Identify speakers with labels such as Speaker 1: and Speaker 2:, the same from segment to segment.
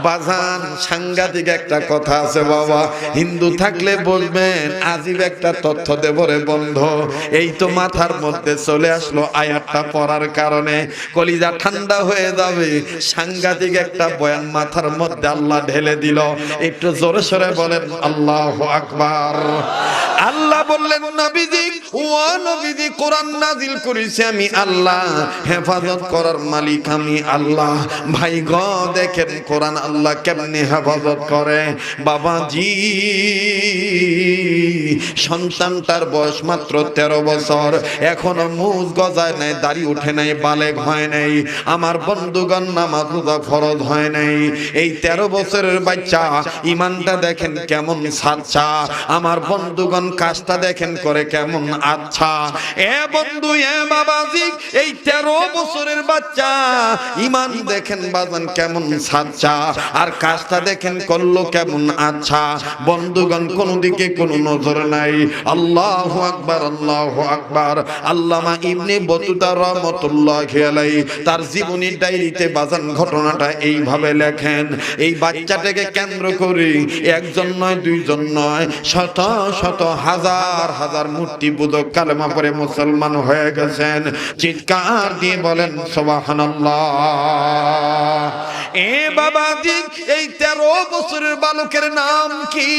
Speaker 1: বাজান সাংঘাতিক একটা কথা আছে বাবা, হিন্দু থাকলে বলবেন আজীব একটা তথ্য দেব রে বন্ধু। এই তো মাথার মধ্যে চলে আসলো আয়াতটা পড়ার কারণে কলিজা ঠান্ডা হয়ে যাবে। সাংঘাতিক একটা বয়ান মাথার মধ্যে আল্লাহ ঢেলে দিল। একটু জোরে সরে বলেন আল্লাহু আকবার। আল্লাহ বললেন নবীজি, ও নবীজি, কোরআন নাজিল করেছি আমি আল্লাহ, হেফাজত করার মালিক আমি আল্লাহ। ভাই গো দেখেন কোরআন আল্লাহ কেমনে হেফাজত করে। বাবাজি, সন্তানটার বয়স মাত্র 13 বছর, এখনো মুজ গজায় নাই, দাড়ি উঠে নাই, বালেগ হয় নাই। আমার বন্ধুগণ নামাজ রোজা ফরজ হয় নাই। এই 13 বছরের বাচ্চা ইমানটা দেখেন কেমন সাচ্চা। আমার বন্ধুগণ কাজটা দেখেন করে কেমন আচ্ছা। এ বন্ধু, এ বাবাজি, এই 13 বছরের বাচ্চা ইমান দেখেন বাজান কেমন সাচ্চা, আর কাজটা দেখেন করলো কেমন আচ্ছা। বন্ধুগণ কোন দিকে কোনো নজর নাই। আল্লাহু আকবার, আল্লাহু আকবার। আল্লামা ইবনে বতুতা রাহমাতুল্লাহি আলাইহি তার জীবনী ডায়েরিতে বাজান ঘটনাটা এইভাবে লেখেন। এই বাচ্চাটাকে কেন্দ্র করে একজন নয়, দুইজন নয়, শত শত হাজার হাজার মূর্তি পূজক কালেমা পড়ে মুসলমান হয়ে গেছেন। চিৎকার দিয়ে বলেন সুবহানাল্লাহ। এ বাবাজি, এই 13 বছরের বালকের নাম কি?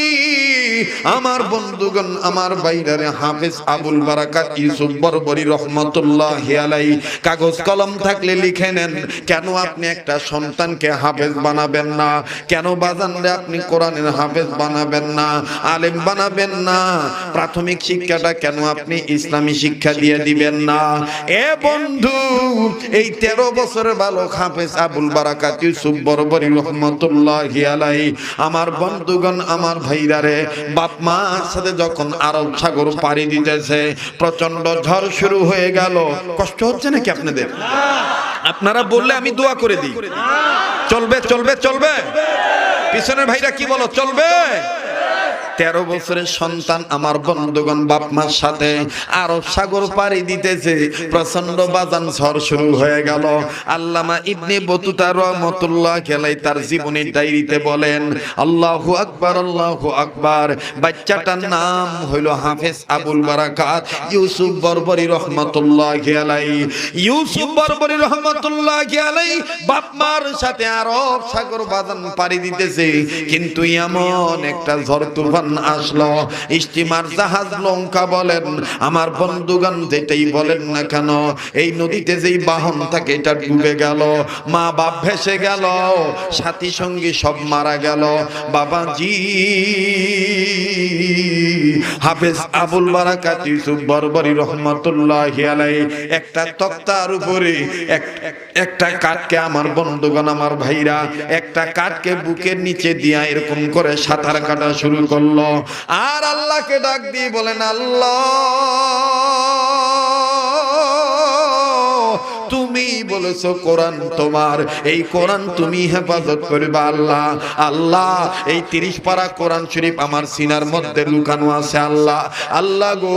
Speaker 1: আমার বন্ধুগণ, আমার বাইরে হাফেজ আবুল বারাকাত ইউসুফ বরবরি রহমাতুল্লাহি আলাইহি। কাগজ কলম থাকলে লিখে নেন। কেন আপনি একটা সন্তানকে হাফেজ বানাবেন না? কেন বাজানরে আপনি কোরআনের হাফেজ বানাবেন না, আলেম বানাবেন না? প্রাথমিক শিক্ষাটা কেন আপনি ইসলামী শিক্ষা দিয়ে দিবেন না? এ বন্ধু, এই 13 বছরের বালক হাফেজ আবুল বারাকাত ইউসুফ বরবরি রহমাতুল্লাহি আলাইহি, আমার বন্ধুগণ, আমার ভাইরারে, বাপ মার সাথে যখন আরব সাগর পাড়ি দিতেছে, প্রচন্ড ঝড় শুরু হয়ে গেল। কষ্ট হচ্ছে নাকি আপনাদের? আপনারা বললে আমি দোয়া করে দিই। চলবে চলবে চলবে? পিছনের ভাইরা কি বলো, চলবে? 13 বছরের সন্তান আমার বন্ধুগণ বাপ মার সাথে আরব সাগর পাড়ি দিতেছে, প্রচন্ড বাজান ঝড় শুরু হয়ে গেল। আল্লামা ইবনে বতুতা রাহমাতুল্লাহি আলাইহি তার জীবনী ডায়েরিতে বলেন, আল্লাহু আকবার, আল্লাহু আকবার। বাচ্চাটার নাম হইল হাফেজ আবুল বারাকাত ইউসুফ বরবরি রহমাতুল্লাহি আলাইহি। ইউসুফ বরবরি রহমাতুল্লাহি আলাইহি বাপ মার সাথে আরব সাগর বাজান পাড়ি দিতেছে, কিন্তু এমন একটা ঝড় তুফান আসলো, স্টিমার, জাহাজ, নৌকা বলেন, আমার বন্ধুগণ যেটাই বলেন না কেন, এই নদীতে যেই বাহন থাকে এটা ডুবে গেল, মা বাপ ভেসে গেল, সাথী সঙ্গী সব মারা গেল। বাবাজি, হাফেজ আবুল বারাকাত ইউসুফ বরবরি রহমাতুল্লাহি আলাইহি একটা তক্তার উপরে একটা কাঠকে, আমার বন্ধুগণ, আমার ভাইরা, একটা কাঠকে বুকের নিচে দিয়া এরকম করে সাঁতার কাটা শুরু করলো। আর আল্লাহকে ডাক দিয়ে বলেন, আল্লাহ তুমি বলেছো কোরআন তোমার, এই কোরআন তুমি হেফাজত করবে আল্লাহ। আল্লাহ, এই 30 পারা কোরআন শরীফ আমার সিনার মধ্যে লুকানো আছে আল্লাহ। আল্লাহ গো,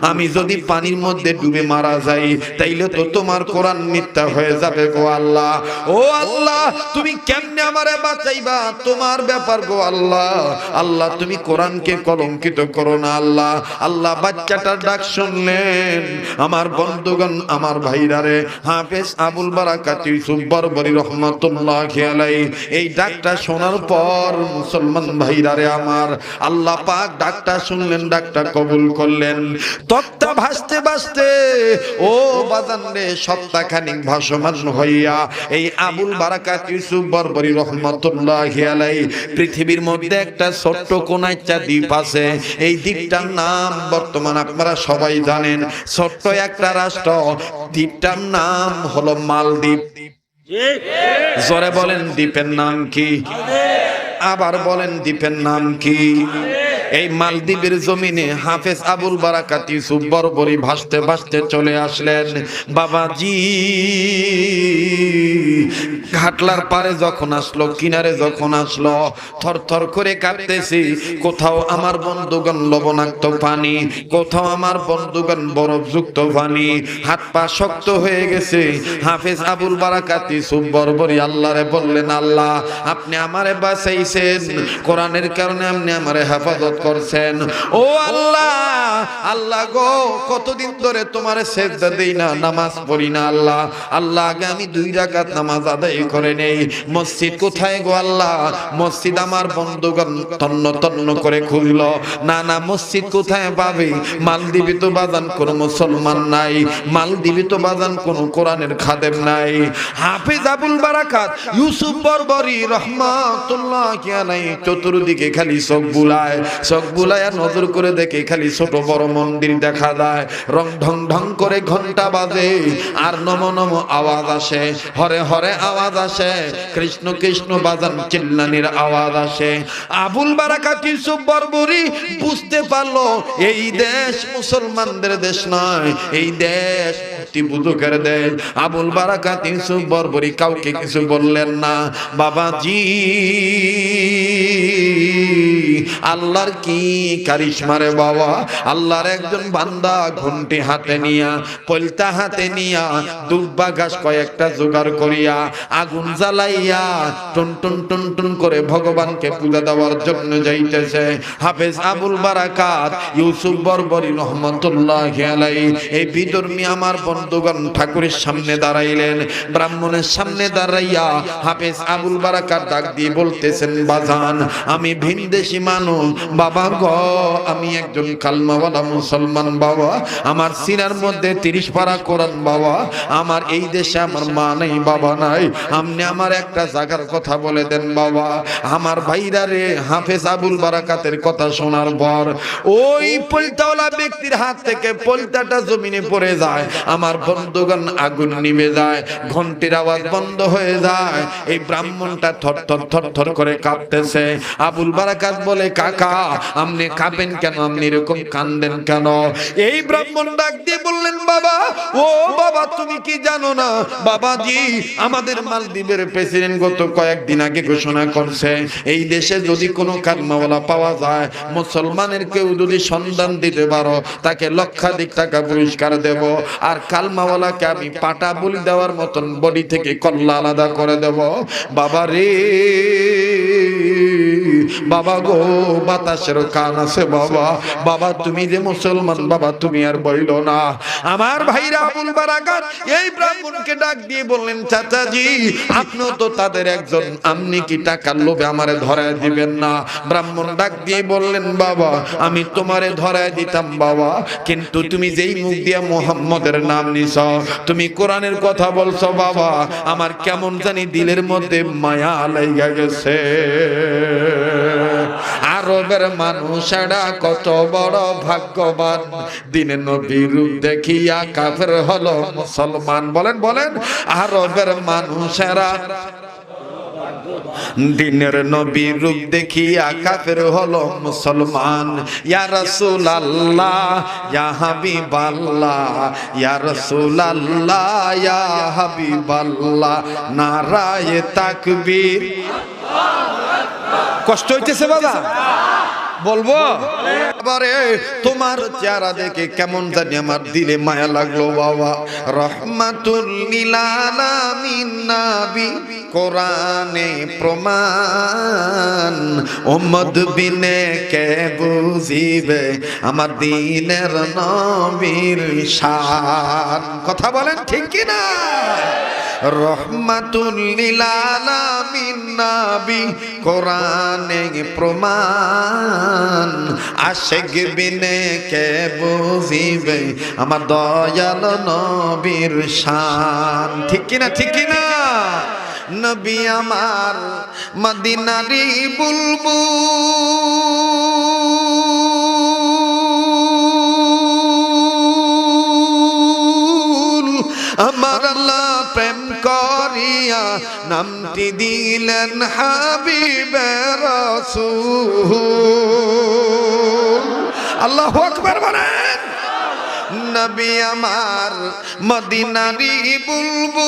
Speaker 1: আমি যদি পানির মধ্যে ডুবে মারা যাই তাইলে তো তোমার কোরআন মিথ্যা হয়ে যাবে গো আল্লাহ। ও আল্লাহ, তুমি কেমনে আমারে বাঁচাইবা? তোমার ব্যাপার গো আল্লাহ। আল্লাহ, তুমি কোরআনকে কলঙ্কিত করো না আল্লাহ। আল্লাহ বাচ্চাটার ডাক শুনলেন। আমার বন্ধুগণ, আমার ভাইরারে, হাফেজ আবুল বারাকাত ইউসুফ বরবরি রহমাতুল্লাহি আলাইহি এই ডাকটা শোনার পর মুসলমান ভাইরারে আমার, আল্লাহ পাক ডাকটা শুনলেন, ডাকটা কবুল করলেন। তক্তা ভাসতে ভাসতে ও বাজান রে সপ্তাহখানিক ভাসমান হইয়া এই আবুল বারাকাত ইউসুফ বরবরি রহমাতুল্লাহি আলাইহি পৃথিবীর মধ্যে একটা ছোট্ট কোনাইচা দ্বীপ আছে। এই দ্বীপটার নাম বর্তমান আপনারা সবাই জানেন, ছোট্ট একটা রাষ্ট্র, দ্বীপটার নাম হলো মালদ্বীপ। জোরে বলেন দ্বীপের নাম কি? আবার বলেন দ্বীপের নাম কি? এই মালদ্বীপের জমিনে হাফেজ আবুল বারাকাত ইউসুফ বরবরি ভাসতে ভাসতে চলে আসলেন। বাবাজি ঘাটলার পারে যখন আসলো, কিনারে যখন আসলো, থরথর করে কাঁপতেছি। কোথাও আমার বন্ধুগণ লবণাক্ত পানি, কোথাও আমার বন্ধুগণ বরফযুক্ত পানি, হাত পা শক্ত হয়ে গেছে। হাফেজ আবুল বারাকাত ইউসুফ বরবরি আল্লাহরে বললেন, আল্লাহ আপনি আমারে বাঁচাইছেন, কোরআনের কারণে আপনি আমারে হেফাজত করছেন। ও আল্লাহ, আল্লাহ গো কতদিন ধরে তোমারে সেজদা দেই না, নামাজ পড়ি না। আল্লাহ আল্লাহ আগে আমি 2 রাকাত নামাজ আদায় করে নেই। মসজিদ কোথায় গো আল্লাহ? মসজিদ আমার বন্ধুগণ তন্ন তন্ন করে খুঁজলো, না না মসজিদ কোথায় পাবে? মালদ্বীপে তো বাজান কোন মুসলমান নাই, মালদ্বীপে তো বাজান কোন কোরআনের খাদেম নাই। হাফেজ আবুল বারাকাত ইউসুফ বরবরি রহমাতুল্লাহি আলাইহি চতুর্দিকে খালি চোখ বুলায় নজর করে দেখে খালি ছোট বড় মন্দির দেখা যায়, রং ঢং ঢং করে ঘন্টা বাজে, আর নম নম আওয়াজ আসে, হরে হরে আওয়াজ আসে, কৃষ্ণ কৃষ্ণ বাজান চিল্লানির আওয়াজ আসে। আবুল বারাকাত ইউসুফ বরবরি বুঝতে পারলো এই দেশ মুসলমানদের দেশ নয়, এই দেশ বুজুর্গের দেশ। আবুল বারাকাত ইউসুফ বরবরি কাউকে কিছু বললেন না। বাবাজি আল্লাহর কি কারিশমা রে বাবা! আল্লাহর একজন বান্দা ঘন্টি হাতে নিয়া, পলতা হাতে নিয়া, দুব্বা ঘাস কয়েকটা জোগাড় করিয়া, আগুন জ্বালাইয়া টুন টুন টুন টুন করে ভগবানকে পূজা দেওয়ার জন্য যাইতেছে। হাফেজ আবুল বারাকাত ইউসুফ বরবরি রহমাতুল্লাহি আলাইহি এই বিধর্মী আমার বন্ধুগণ ঠাকুরের সামনে দাঁড়াইলেন। ব্রাহ্মণের সামনে দাঁড়াইয়া হাফেজ আবুল বারাকাত ডাক দিয়ে বলতেছেন, বাজান আমি ভিনদেশী মানুষ বাবা গো, আমি একজন কালমাওয়ালা মুসলমান বাবা, আমার সিনার মধ্যে 30 পারা কোরআন বাবা, আমার এই দেশে আমার মা নাই বাবা নাই, আপনি আমার একটা জায়গার কথা বলে দেন বাবা। আমার ভাইরা রে, হাফেজ আবুল বারাকাতের কথা শোনার পর ওই পলতাওয়ালা ব্যক্তির হাত থেকে পলতাটা জমিনে পড়ে যায়, আমার বন্ধুগণ আগুন নিভে যায়, ঘন্টির আওয়াজ বন্ধ হয়ে যায়। এই ব্রাহ্মণটা থরথর থরথর করে কাঁপতেছে। আবুল বারাকাত বলে, কাকা আপনি কাঁপেন কেন, আপনি এরকম কান্দেন কেন? এই ব্রাহ্মণ ডাক দিয়ে বললেন, বাবা ও বাবা তুমি কি জানো না বাবাজি, আমাদের মালদ্বীপের প্রেসিডেন্ট গত কয়েকদিন আগে ঘোষণা করছে এই দেশে যদি কোনো কালমাওয়ালা পাওয়া যায়, মুসলমানের কেউ যদি সন্ধান দিতে পারো তাকে লক্ষাধিক টাকা পুরস্কার দেব, আর কালমাওয়ালাকে আমি পাটা বলি দেওয়ার মতন বডি থেকে কল্লা আলাদা করে দেব। বাবা রে বাবা গো, বাতাসের কান আছে বাবা, বাবা তুমি যে মুসলমান বাবা তুমি আর বইলো না। আমার ভাইরা আবুল বারাকাত এই ব্রাহ্মণকে ডাক দিয়ে বললেন, চাচাজি আপনিও তো তাদের একজন, আপনি কি টাকার লোভে আমারে ধরায় দিবেন না? ব্রাহ্মণ ডাক দিয়ে বললেন, বাবা আমি তোমারে ধরায় দিতাম বাবা, কিন্তু তুমি যেই মুখ দিয়ে মুহাম্মদের নাম নিছ, তুমি কোরআনের কথা বলছো বাবা, আমার কেমন জানি দিলের মধ্যে মায়া লাইগা গেছে। আরবের মানুষেরা কত বড় ভাগ্যবান, দিনে নবীর রূপ দেখিয়া কাফের হলো মুসলমান। বলেন বলেন, আরবের মানুষেরা দিনের নবীর রূপ দেখিয়া কাফের হলো মুসলমান। ইয়া রাসূলুল্লাহ ইয়া হাবিবাল্লাহ, ইয়া রাসূলুল্লাহ ইয়া হাবিবাল্লাহ, নারায়ে তাকবীর। কষ্ট হইতেছে বাবা? বলবো এবারে তোমার চেহারা দেখে কেমন জানি আমার দিলে মায়া লাগলো বাবা। রহমাতুল লিল আলামিন নবী কোরআনে প্রমাণ, উম্মত বিনে কে বুঝিবে আমার দিনের নবীর শান। কথা বলেন ঠিক কি না? রহমাতুল লিল আলামিন নবী কোরআনে প্রমাণ, আশিক বিনে কে বুঝিবে আমার দয়াল নবীর শান। ঠিক কি না? ঠিক কি না? নবী আমার মদিনারি বুলবুল, আমার আল্লাহ প্রেম করিয়া নামটি দিলেন হাবিবে রাসূল। আল্লাহু আকবার বলেন। নবী আমার মদিনারি বুলবুল,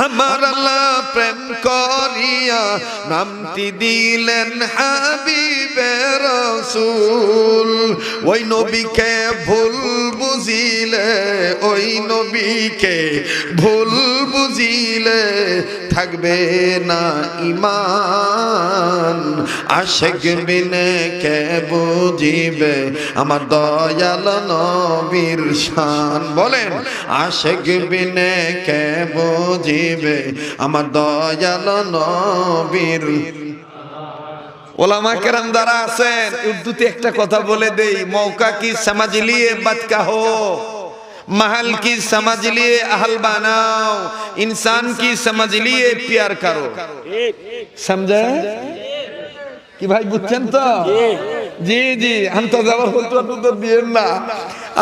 Speaker 1: আমার আল্লাহ প্রেম করিয়া নামটি দিলেন হাবিবে রাসূল। ওই নবীকে ভুল বুঝিলে, ওই নবীকে ভুল বুঝিলে থাকবে না ঈমান। আশিক বিনে কে বুঝিবে আমার দয়াল নবীর শান। বলেন, আশিক বিনে কে বুঝিবে আমার দয়াল নবীর। ওলামা কেরাম যারা আছেন, উর্দুতে একটা কথা বলে দেই, মৌকা কি समझ लिए बद का हो, महल की समझ लिए अहल बनाओ, इंसान की समझ लिए प्यार करो। समझे কি ভাই, বুঝছেন তো? জি জি, हम तो जबरदस्त तो दिए ना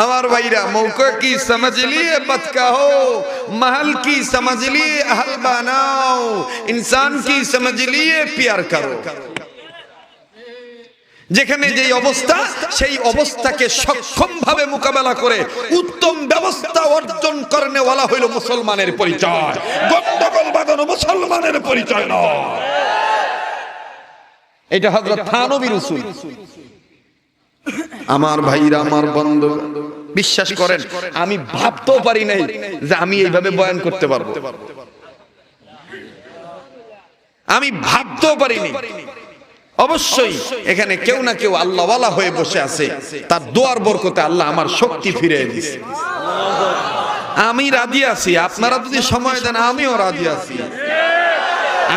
Speaker 1: আমার ভাইরা। মৌকা কি समझ लिए बद का हो, महल की समझ लिए अहल बनाओ, इंसान की समझ लिए प्यार करो। যেখানে যেই অবস্থা, সেই অবস্থাকে সক্ষমভাবে মোকাবেলা করে উত্তম ব্যবস্থা অর্জন করনে ওয়ালা হইল মুসলমানের পরিচয়। গন্ডগোল বাঁধানো মুসলমানের পরিচয় নয়। এটা হযরত থানবী রাসূল। আমার ভাইরা, আমার বন্ধু, বিশ্বাস করেন আমি ভাবতেও পারি নাই যে আমি এইভাবে বয়ান করতে পারবো। আমি ভাবতেও পারিনি। অবশ্যই এখানে কেউ না কেউ আল্লাহওয়ালা হয়ে বসে আছে, তার দোয়ার বরকতে আল্লাহ আমার শক্তি ফিরিয়ে দিয়েছে। আমি রাজি আছি, আপনারা যদি সময় দেন আমিও রাজি আছি।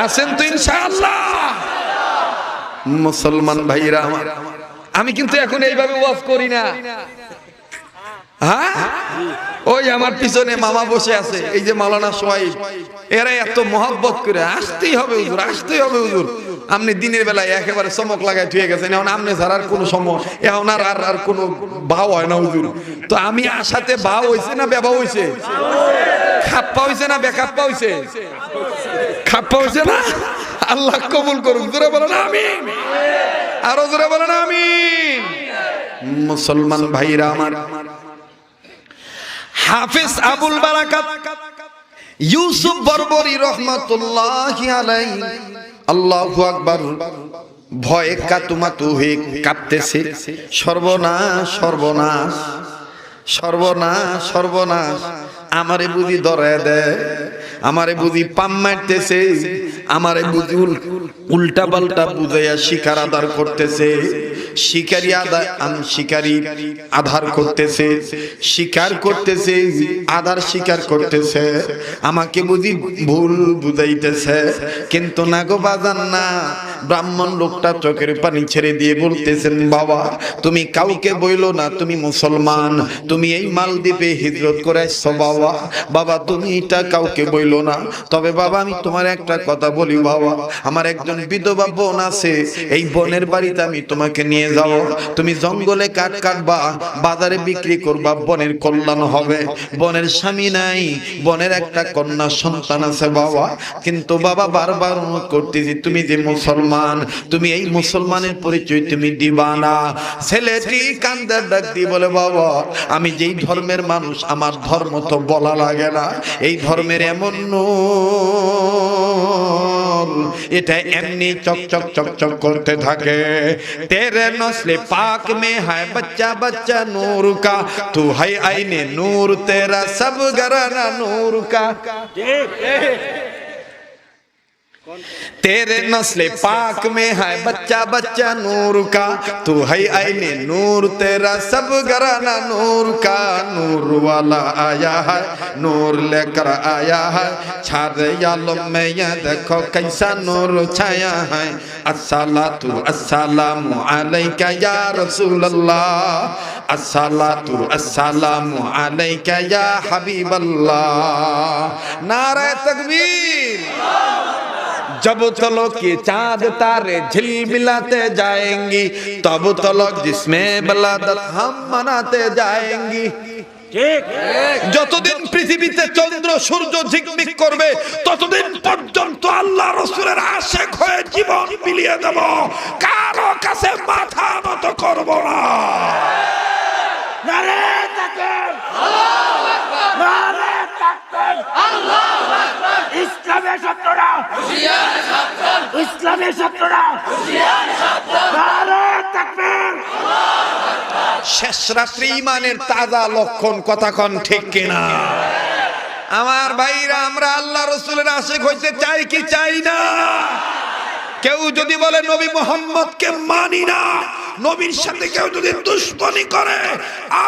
Speaker 1: আছেন তো ইনশাআল্লাহ? মুসলমান ভাইরা আমার, আমি কিন্তু এখন এইভাবে ওয়াজ করি না। হ্যাঁ, ওই আমার পিছনে মামা বসে আছে, এই যে মাওলানা সোহাইব, এরা এত মহব্বত করে আসতেই হবে হুজুর, আসতেই হবে হুজুর। আপনি দিনের বেলায় একেবারে চমক লাগায় থুয়ে গেছেন, এখন আপনি ছাড়ার কোনো সময়, এখন আর কোনো ভাও হয় না হুজুর। তো আমি আশাতে ভাও হইছে না বেবা হইছে? খাপ্পা হইছে না বেখাপ্পা হইছে? খাপ্পা হইছে না? আল্লাহ কবুল করুন। জোরে বলেন আমিন, আরো জোরে বলেন আমিন। মুসলমান ভাইরা আমার, হাফেজ আবুল বারাকাত ইউসুফ বরবরী রহমাতুল্লাহি আলাইহি, আল্লাহু আকবার, ভয়ে কাতুমাতু হয়ে কাঁপতেছে। সর্বনাশ, সর্বনাশ, সর্বনাশ, সর্বনাশ, আমারে বুঝি ধরে দেয়, আমারে বুঝি পাম মারতেছে, আমারে বুঝি উল্টা পাল্টা বুঝাইয়া শিকার আধার করতেছে, শিকারি আধার, শিকারি আধার করতেছে, শিকার করতেছে, আধার শিকার করতেছে, আমাকে বুঝি ভুল বুঝাইতেছে। কিন্তু না গো বাজান না, ব্রাহ্মণ লোকটা চোখের পানি ছেড়ে দিয়ে বলতেছেন, বাবা তুমি কাউকে বইলো না তুমি মুসলমান, তুমি এই মালদ্বীপে হিজরত করে আসছো বাবা, বাবা তুমি এটা কাউকে বইলো না। তবে বাবা আমি তোমার একটা কথা বলি বাবা, আমার একজন বিধবা বোন আছে, এই বোনের বাড়িতে আমি তোমাকে নিয়ে যাব, তুমি জঙ্গলে কাঠ কাটবা, বাজারে বিক্রি করবা, বোনের কল্যাণ হবে। বোনের স্বামী নাই, বোনের একটা কন্যা সন্তান আছে বাবা, কিন্তু বাবা বারবার অনুরোধ করতেছি তুমি যে মুসলমান, তুমি এই মুসলমানের পরিচয় তুমি দিবা না। ছেলেটি কান্দার ডাক দিয়ে বলে, বাবা আমি যেই ধর্মের মানুষ, আমার ধর্ম তো বলা লাগে না, এই ধর্মের এমন নূর, এটা এমনি চকচক চকচক করতে থাকে। তেরে নসলে পাক মে হ্যায় বচ্চা বচ্চা নূর কা, তু है आईने नूर तेरा सब घराना नूर का। तेरे नस्ले पाक में है बच्चा बच्चा नूर का, तू है आईने नूर तेरा सब घराना नूर का। नूर वाला आया है, नूर लेकर आया है, छारे आलम में ये देखो कैसा नूर छाया है। अस्सलातु अस्सलामु अलैका या रसूल अल्लाह, अस्सलातु अस्सलामु अलैका या हबीब अल्लाह। नारे तकबीर। जब तलक के चाँद तारे झिलमिलाते जाएंगी, तब तलक जिसमें बलादत हम मनाते जाएंगी।
Speaker 2: ঠিক।
Speaker 1: যতদিন পৃথিবীতে চন্দ্র সূর্য ঝিকমিক করবে ততদিন পর্যন্ত আল্লাহ রাসূলের আশিক হয়ে জীবন বিলিয়ে দেব, কারো কাছে মাথা নত করব না।
Speaker 2: নারে তাকবীর, আল্লাহু আকবার, নারে তাকবীর, আল্লাহু আকবার। ইসলামের শত্রুরা হুঁশিয়ার সাবধান, ইসলামের শত্রুরা হুঁশিয়ার সাবধান, নারে তাকবীর, আল্লাহু আকবার।
Speaker 1: শেষ রাত্রি ঈমানের তাজা লক্ষণ, কথা কোন ঠিক কিনা? আমার ভাইরা, আমরা আল্লাহ রাসূলের আশিক হইতে চাই কি চাই না? কেউ যদি বলে নবী মুহাম্মদকে মানি না, নবীর সাথে কেউ যদি দুশমনি করে,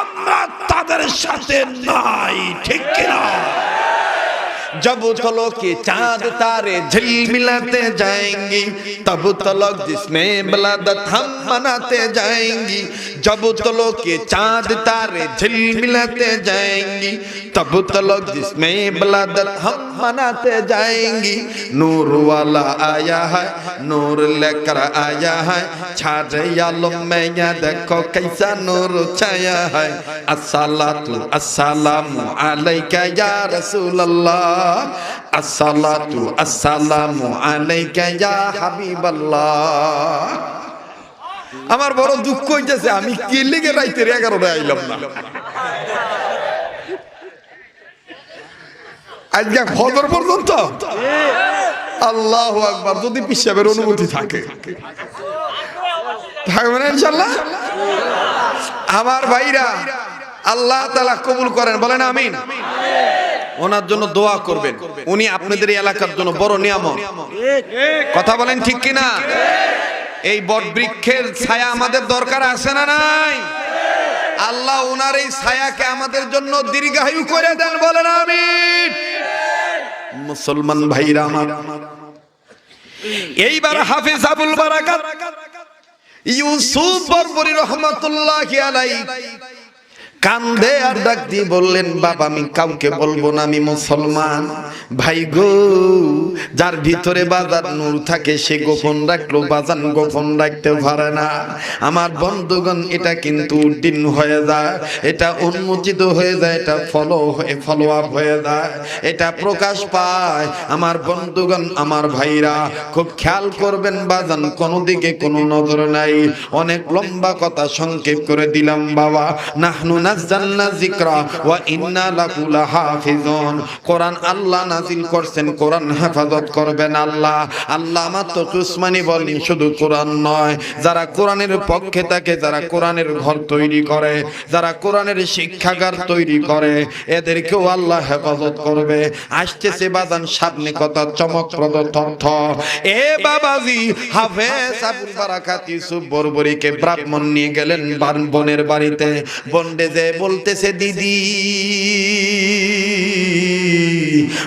Speaker 1: আমরা তাদের সাথে নাই, ঠিক কিনা? जब तलक के चांद तारे झिलमिलाते जाएंगी, तब तलक जिसमें बलादत हम मनाते जाएंगी। जब तलक के चांद तारे झिलमिलाते जाएंगी, तब तलक जिसमें बलादत हम मनाते जाएंगी। नूर वाला आया है, नूर लेकर आया है, छारे आलम में या देखो कैसा नूर छाया है। अस्सलातु अस्सलामु अलैका या रसूल अल्लाह, अस्सलातु अस्सलामु अलैका या হাবিবাল্লাহ। আমার বড় দুঃখ হইতেছে, আমি কি লিগে রাইতে 11টায় আইলাম না। আজকে ফজর পর্যন্ত। আল্লাহু আকবার। যদি পিসাবের অনুমতি থাকে, থাকবে না ইনশাআল্লাহ। আমার ভাইরা, আল্লাহ তাআলা কবুল করেন, বলেন আমিন। ওনার জন্য দোয়া করবেন, উনি আপনাদের এলাকার জন্য বড় নিয়ামত। কথা বলেন ঠিক কিনা? এই বট বৃক্ষের ছায়া আমাদের দরকার আছে না নাই? আল্লাহ ওনার এই ছায়াকে আমাদের জন্য দীর্ঘায়ু করে দেন, বলেন আমিন। মুসলমান ভাইরা আমার, এইবার হাফেজ আবুল বারাকাত ইউসুফ বরবরী রহমাতুল্লাহি আলাইহি কান্দে আর ডাক দিয়ে বললেন, বাবা আমি কাউকে বলবো না, আমি মুসলমান। ভাই গো, যার ভিতরে বাজার নূর থাকে সে গোপন রাখলো, বাজান গোপন রাখতে পারে না। আমার বন্ধুগণ, এটা কিন্তু উদ্দিন হয়ে যায়, এটা উন্মোচিত হয়ে যায়, এটা ফলো আপ হয়ে যায়, এটা প্রকাশ পায়। আমার বন্ধুগণ, আমার ভাইরা, খুব খেয়াল করবেন বাজান, কোনো দিকে কোনো নজর নাই। অনেক লম্বা কথা সংক্ষেপ করে দিলাম বাবা। নাহনু নাযালনা যিকরা ওয়া ইন্না লাহু লাহাফিজুন। কোরআন আল্লাহ নাজিল করছেন, কোরআন হেফাজত করবেন আল্লাহ। আল্লাহ মাত্র উসমানী বলেন, শুধু কোরআন নয়, যারা কোরআনের পক্ষে থাকে, যারা কোরআনের ঘর তৈরি করে, যারা কোরআনের শিক্ষাগার তৈরি করে, এদেরকেও আল্লাহ হেফাজত করবে। আসতেছে বাজান সামনে কথা, চমকপ্রদ তথ্য। এ বাবাজি, হাফেজ আবুল বারাকাত ইউসুফ বরবরীকে ব্রাহ্মণ নিয়ে গেলেন বোনের বাড়িতে। বন্ডে যে বলতেছে, দিদি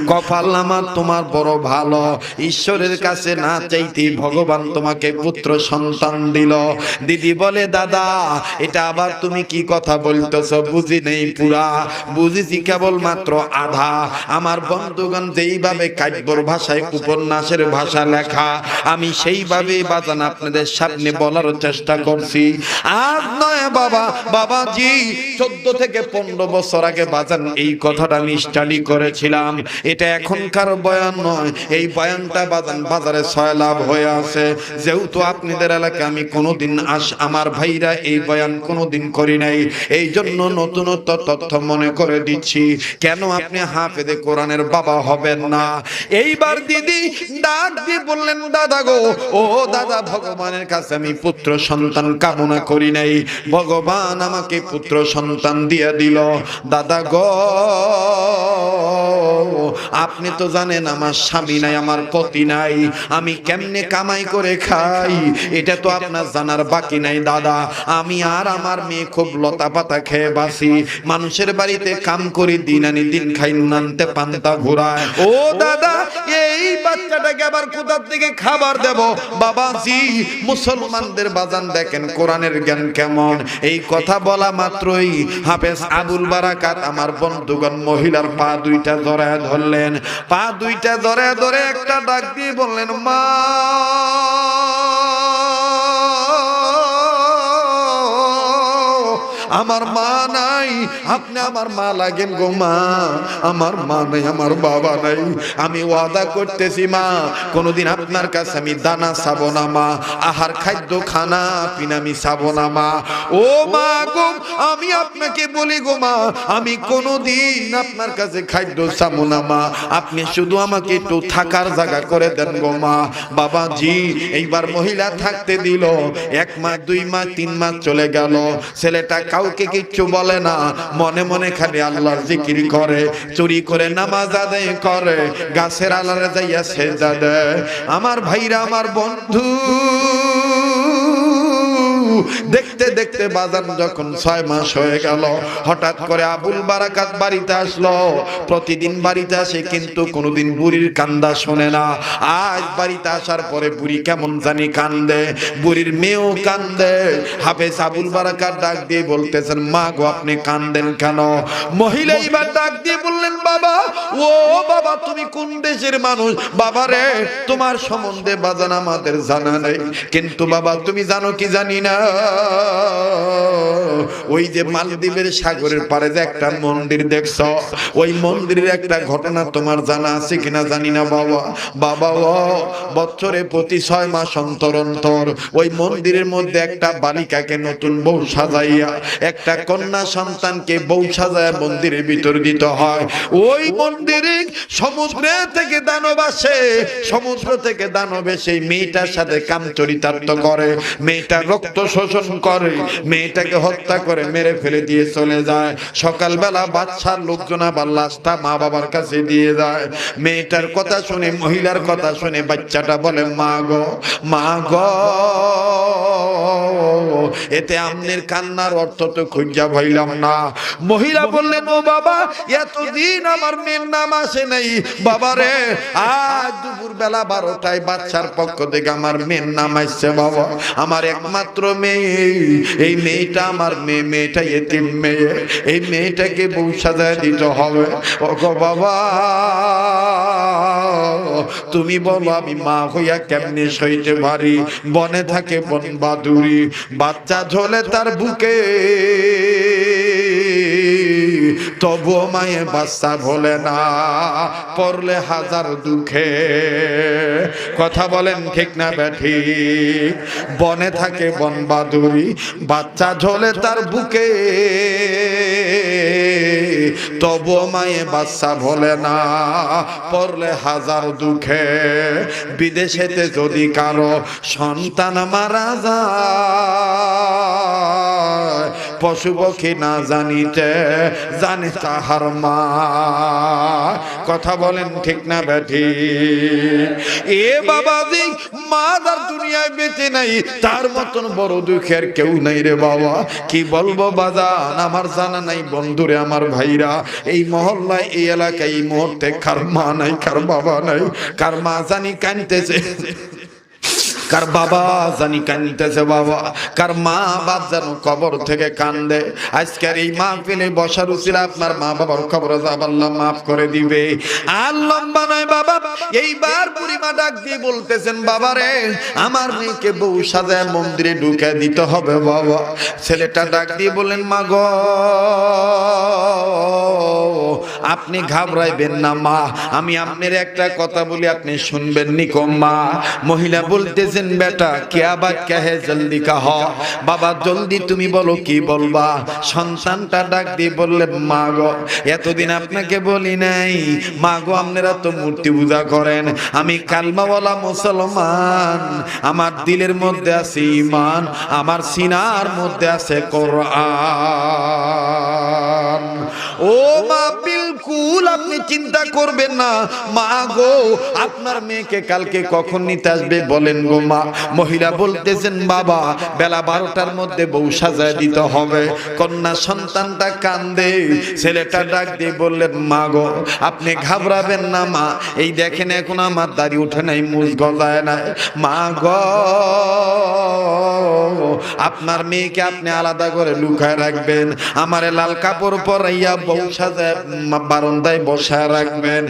Speaker 1: কপাল আমার তোমার বড় ভালো, ঈশ্বরের কাছে না চাইতে ভগবান তোমাকে পুত্র সন্তান দিল। দিদি বলে, দাদা এটা আবার তুমি কি কথা বলতেছো? বুঝি নেই পুরা, বুঝিছি কেবল মাত্র আধা। আমার বন্ধুগণ, যেইভাবে কাব্যর ভাষায় উপন্যাসের ভাষা লেখা, আমি সেইভাবে বাজান আপনাদের সামনে বলার চেষ্টা করছি। আজ নয় বাবা, বাবাজি 14 থেকে 15 বছর আগে বাজান এই কথাটা আমি স্টাডি করেছিলাম। এটা এখনকার বয়ান নয়, এই বয়ানটা বাজান বাজারে সয়লাভ হয়ে আছে। যেহেতু আপনাদের এলাকায় আমি কোনোদিন আমার ভাইরা এই বয়ান কোনোদিন করি নাই, এই জন্য নতুনত্ব তথ্য মনে করে দিচ্ছি। কেন আপনি হাফেজে কোরআনের বাবা হবেন না? এইবার দিদি ডাক দিয়ে বললেন, দাদা গো, ও দাদা, ভগবানের কাছে আমি পুত্র সন্তান কামনা করি নাই, ভগবান আমাকে পুত্র সন্তান দিয়ে দিল। দাদা গো, আপনি তো জানেন আমার স্বামী নাই, আমার পতি নাই, আমি কেমনে কামাই করে খাই এটা তো আপনার জানার বাকি নাই দাদা। আমি আর আমার মেয়ে খুব লতা পাতা খেয়ে বাসি, মানুষের বাড়িতে কাম করি, দিন আনি দিন খাই, নুনান্তে পান্তা ঘুরায়। ও দাদা, এই বাচ্চাটাকে আবার কোথার থেকে খাবার দেব? বাবাজি, মুসলমানদের বাজান দেখেন কোরআনের জ্ঞান কেমন। এই কথা বলা মাত্রই হাফেজ আবুল বারাকাত আমার বন্ধুগণ মহিলার পা দুইটা জড়ায় ধরলেন, পা দুইটা জড়ায় ধরে একটা ডাক দিয়ে বললেন, মা আমার মা নাই, আপনি আমার মা লাগেন গো মা, আমার মা নাই, আমার বাবা নাই। আমি ওয়াদা করতেছি মা, কোনোদিন আপনার কাছে আমি দানা চাবো না মা, আহার খাদ্য খানা পিনা আমি চাবো না মা। ও মা গো, আমি আপনাকে বলি গো মা, আমি কোনোদিন আপনার কাছে খাদ্য চাবো না মা, আপনি শুধু আমাকে একটু থাকার জায়গা করে দেন গো মা। বাবাজি এইবার মহিলা থাকতে দিল। 1 মাস 2 মাস 3 মাস চলে গেল, ছেলেটা কাউকে কিচ্ছু বলে না, মনে মনে খালি আল্লাহর জিকির করে, চুরি করে নামাজ আদায় করে, গাছের আলারে যাইয়া সেজদা দেয়। আমার ভাইরা, আমার বন্ধু, দেখতে দেখতে বাজার যখন 6 মাস হয়ে গেল, হঠাৎ করে আবুল বারাকাত বাড়িতে আসলো। প্রতিদিন বাড়িতে আসে কিন্তু কোনোদিন বুড়ির কান্দা শোনে না। আজ বাড়িতে আসার পরে বুড়ি কেমন জানি কান্দে, বুড়ির মেয়েও কান্দে। হাফেজ আবুল বারাকাত ডাক দিয়ে বলতেছেন, মা গো আপনি কান্দেন কেন? মহিলা এবার ডাক দিয়ে বললেন, বাবা, ও বাবা তুমি কোন দেশের মানুষ? বাবা রে, তোমার সম্বন্ধে বাজান আমাদের জানা নেই, কিন্তু বাবা তুমি জানো কি জানি না, ওই যে মালদ্বীপের সাগরের পারে যে একটা মন্দির দেখছো, ওই মন্দিরের একটা ঘটনা তোমার জানা আছে কিনা জানি না বাবা। বাবা ও বছরে প্রতি 6 মাস অন্তর অন্তর ওই মন্দিরের মধ্যে একটা বালিকাকে নতুন বউ সাজাইয়া, একটা কন্যা সন্তানকে বউ সাজায় মন্দিরের ভিতর দিতে হয়। ওই মন্দিরে সমুদ্রে থেকে দানব আসে, সমুদ্র থেকে দানব এসে মেয়েটার সাথে কামচরিতার্থ করে, মেয়েটার রক্ত শোষণ করে, মেয়েটাকে হত্যা করে মেরে ফেলে দিয়ে চলে যায়। সকালবেলা বাচ্চার লোকজন আবার লাশটা মা বাবার কাছে দিয়ে যায়। মেয়েটার কথা শুনে, মহিলার কথা শুনে বাচ্চাটা বলে, মা গো, মা গো, এতে আমনের কান্নার অর্থ তো খুঁজা পাইলাম না। মহিলা বললেন, ও বাবা, এতদিন আমার মেয়ের নাম আসে নাই বাবা রে, আজ দুপুর বেলা 12টায় বাচ্চার পক্ষ থেকে আমার মেয়ের নাম আসছে বাবা। আমার একমাত্র মেয়ে, এই মেয়েটা আমার মেয়ে, মেয়েটা এতিম মেয়ে, এই মেয়েটাকে বউ সাজায় দিতে হবে। ও গো বাবা, তুমি বলো আমি মা হইয়া কেমনে সইতে পারি? বনে থাকে বন বাদুরি, বাচ্চা ঝোলে তার বুকে, তবুও মায়ে বাচ্চা ভোলে না, পড়লে হাজার দুঃখে। কথা বলেন ঠিক না বেঠিক? বনে থাকে বন বাদুরি, বাচ্চা ঝোলে তার বুকে, তবুও মায়ে বাচ্চা ভোলে না, পড়লে হাজার দুঃখে। বিদেশেতে যদি কারো সন্তান মারা যায়, পশু পক্ষী না জানিতে জানে তাহার মা। কথা বলেন ঠিক না বেঠি? এ বাবাজি, মা তার দুনিয়ায় বেঁচে নাই, তার মতন বড় দুঃখের কেউ নাই রে বাবা। কি বলবো বাজান, আমার জানা নাই বন্ধুরে, আমার ভাইরা, এই মহল্লায়, এই এলাকায় এই মুহূর্তে কার মা নাই, কার বাবা নাই, কার মা জানি কাঁদতেছে, কার বাবা জানি কাঁদতেছে বাবা, কার মা বাপ যেন কবর থেকে কান্দে। আজকের এই মাহফিলে বসার উচিত আপনার মা বাবার কবর যাব আল্লাহ মাফ করে দিবে। আর লম্বা নয় বাবা, এইবার বুড়িমা ডাক দিয়ে বলতেছেন, বাবা রে, আমার মেয়েকে বউ সাজায় মন্দিরে ঢুকে দিতে হবে বাবা। ছেলেটা ডাক দিয়ে বললেন, মা গো, আপনি ঘাবড়াইবেন না মা, আমি আপনার একটা কথা বলি, আপনি শুনবেন নি কো মা। মহিলা বলতেছেন, বেটা क्या बात क्या है, जल्दी कहो बाबा, जल्दी তুমি বলো কি বলবা। সন্তানটা ডাক দিয়ে বললেন, মা গো, এতদিন আপনাকে বলি নাই, মা গো, আপনারা তো মূর্তি পূজা করেন, আমি কালমাওয়ালা মুসলমান, আমার দিলের মধ্যে আছে ঈমান, আমার সিনার মধ্যে আছে কোরআন। ও মা, বিলকুল আপনি চিন্তা করবেন না, মা গো, আপনার মেয়েকে কালকে কখন নিতে আসবে বলেন গো মা। মহিলা বলতেছেন, বাবা, বেলা 12টার মধ্যে বউ সাজায় দিতে হবে। কন্যা সন্তানটা কান্দে, ছেলেটা ডাক দিয়ে বললেন, মা গো, আপনি ঘাবড়াবেন না মা, এই দেখেন এখন আমার দাড়ি ওঠে নাই, মুজ গজায় নাই, মা গো, আপনার মেয়েকে আপনি আলাদা করে লুকায় রাখবেন, আমারে লাল কাপড় পরাইয়া বউ সাজায় বারান্দায় বসায় রাখবেন,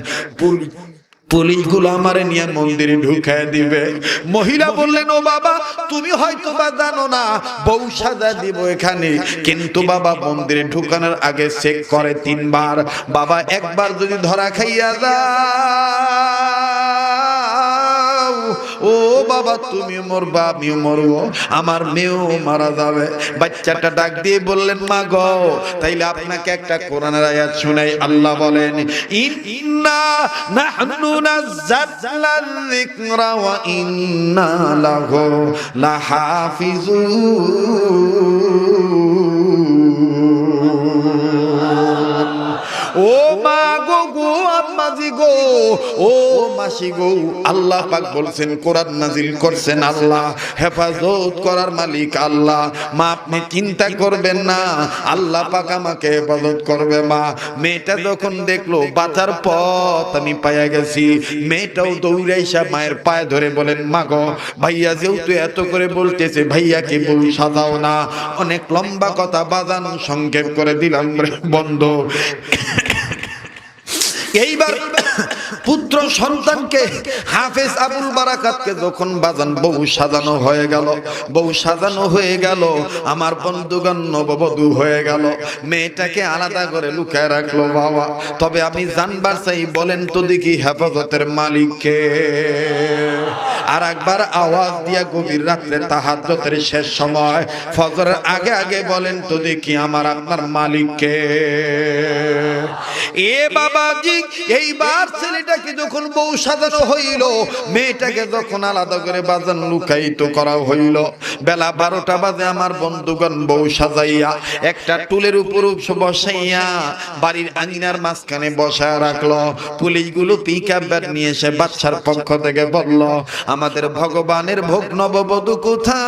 Speaker 1: পুলিশগুলো আমারে নিয়ে মন্দিরে ঢুকায় দিবে। মহিলা বললেন, ও বাবা তুমি হয়তো বা জানো না বউ সাজা দিব এখানে, কিন্তু বাবা মন্দিরে ঢুকানোর আগে চেক করে 3 বার। বাবা একবার যদি ধরা খাইয়া যাও, ও বাবা তুমি মরবা আমিও মরবো, আমার মেয়েও মারা যাবে। বাচ্চাটা ডাক দিয়ে বললেন, মা গো তাইলে আপনাকে একটা কোরআনের আয়াত শুনাই। আল্লাহ বলেন, ইন্না নাহনু নাযালনা যিকরা ওয়া ইন্না লাহু লাহাফিজুন। ও মা গো, গো আম্মাজি গো, ও মাসি গো, আল্লাহ পাক বলছেন, কোরআন নাজিল করছেন আল্লাহ, হেফাজত করার মালিক আল্লাহ। মা আপনি চিন্তা করবেন না, আল্লাহ পাক আমাকে হেফাজত করবে। মা মেয়েটা যখন দেখলো বাঁচার পথ আমি পাইয়া গেছি, মেয়েটাও দৌড়াইসা মায়ের পায়ে ধরে বলেন, মা গো ভাইয়া যেহেতু এত করে বলতেছে ভাইয়াকে বউ সাজাও না। অনেক লম্বা কথা বাজান, সংক্ষেপ করে দিলাম বন্ধ। এইবার পুত্র সন্তানকে হাফেজ আবুল বারাকাতকে যখন বাজান বউ সাজানো হয়ে গেল, বউ সাজানো হয়ে গেল, আমার বন্ধুগণ নববধূ হয়ে গেল, মেয়েটাকে আলাদা করে লুকায় রাখলো বাবা। তবে আমি জানবার চাই, বলেন তো দেখি হেফাজতের মালিককে। আর একবার আওয়াজ দিয়া গভীর রাত্রে তাহাজ্জুদের শেষ সময় ফজরের আগে আগে বলেন তো দেখি আমার আপনার মালিককে। এ বাবাজি, এইবার ছেলেটাকে যখন বউ সাজানো হইল, মেয়েটাকে যখন আলাদা করে বাজান লুকায়িত করা হইল, বেলা 12টা বাজে আমার বন্ধুগণ বউ সাজাইয়া একটা টুলের উপর বসাইয়া বাড়ির আঙিনার মাঝখানে বসায় রাখলো। পুলিশগুলো পিকআপ ভ্যান নিয়ে এসে বাচ্চার পক্ষ থেকে বলল, আমাদের ভগবানের ভোগ নববধূ কোথায়,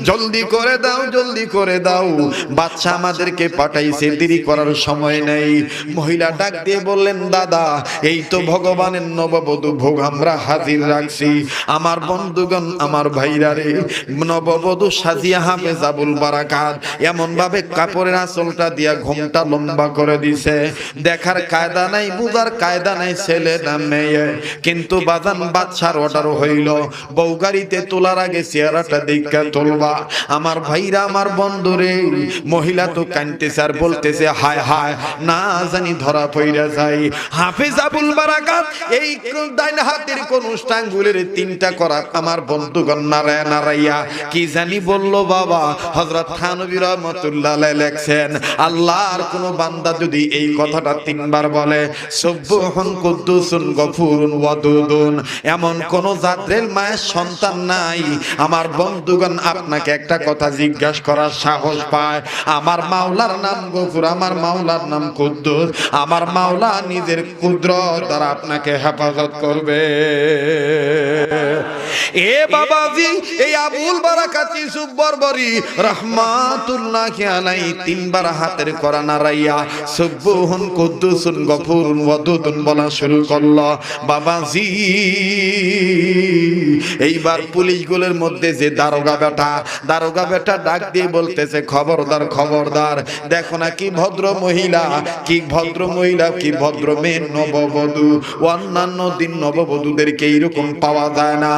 Speaker 1: জলদি করে দাও, জলদি করে দাও, বাচ্চা আমাদেরকে পাঠাইছে, দেরি করার সময় নেই। মহিলা ডাক দিয়ে বললেন, দাদা এই তো ভগবানের নববধূ ভোগ আমরা হাজির রাখছি। আমার বন্ধুগণ, আমার ভাইরা রে, নববধূ সাজিয়া হাফেজ আবুল বারাকাত এমন ভাবে কাপড়ের আঁচলটা দিয়া ঘোমটা লম্বা করে দিছে, দেখার কায়দা নাই, বুঝার কায়দা নাই ছেলে না মেয়ে। কিন্তু বাজান বাচ্চার অর্ডার হইল, বউ গাড়িতে তোলার আগে চেহারাটা দেখা তুলবা। আমার ভাইরা, আমার বন্ধুরে, মহিলা তো কাঁদতেছে আর বলতেছে, হায় হায় না জানি ধরা পইরা যাই। হাফেজ আবুল বারাকাত এই ডাইন হাতের কোন আঙ্গুলের 3টা করা আমার বন্ধুগণ নারায় নারাইয়া কি জানি বলল বাবা। হযরত থানবী রাহমাতুল্লাহ আলাইহি লেখছেন, আল্লাহর কোন বান্দা যদি এই কথাটা 3 বার বলে, সুবহান কুদ্দুসুন গফুরুন ওয়াদুদুন, এমন কোন জাতের মায়ের সন্তান নাই আমার বন্ধুগণ আপনাকে একটা কথা জিজ্ঞাসা করার সাহস পায়। আমার মাওলার নাম গফুর, আমার মাওলার নাম কুদ্দুস, আমার মাওলা নিজের কুদরত দ্বারা আপনাকে হেফাজত করবে। এ বাবাজি, এই আবুল বারাকাত ইউসুফ বরবরি রাহমাতুল্লাহি আলাইহি 3 বার হাতের করা নারাইয়া সুবহান কুদ্দুসুন গফুরুন ওয়াদুদুন বলা শুরু করলো। বাবাজি, এইবার পুলিশগুলোর মধ্যে যে দারোগা বেটা ডাক দিয়ে বলতেছে, খবরদার খবরদার, দেখো না কি ভদ্র মহিলা, কি ভদ্র মহিলা, কি ভদ্র মেয়ে নববধূ। অন্যান্য দিন নববধূদেরকে এইরকম পাওয়া যায় না,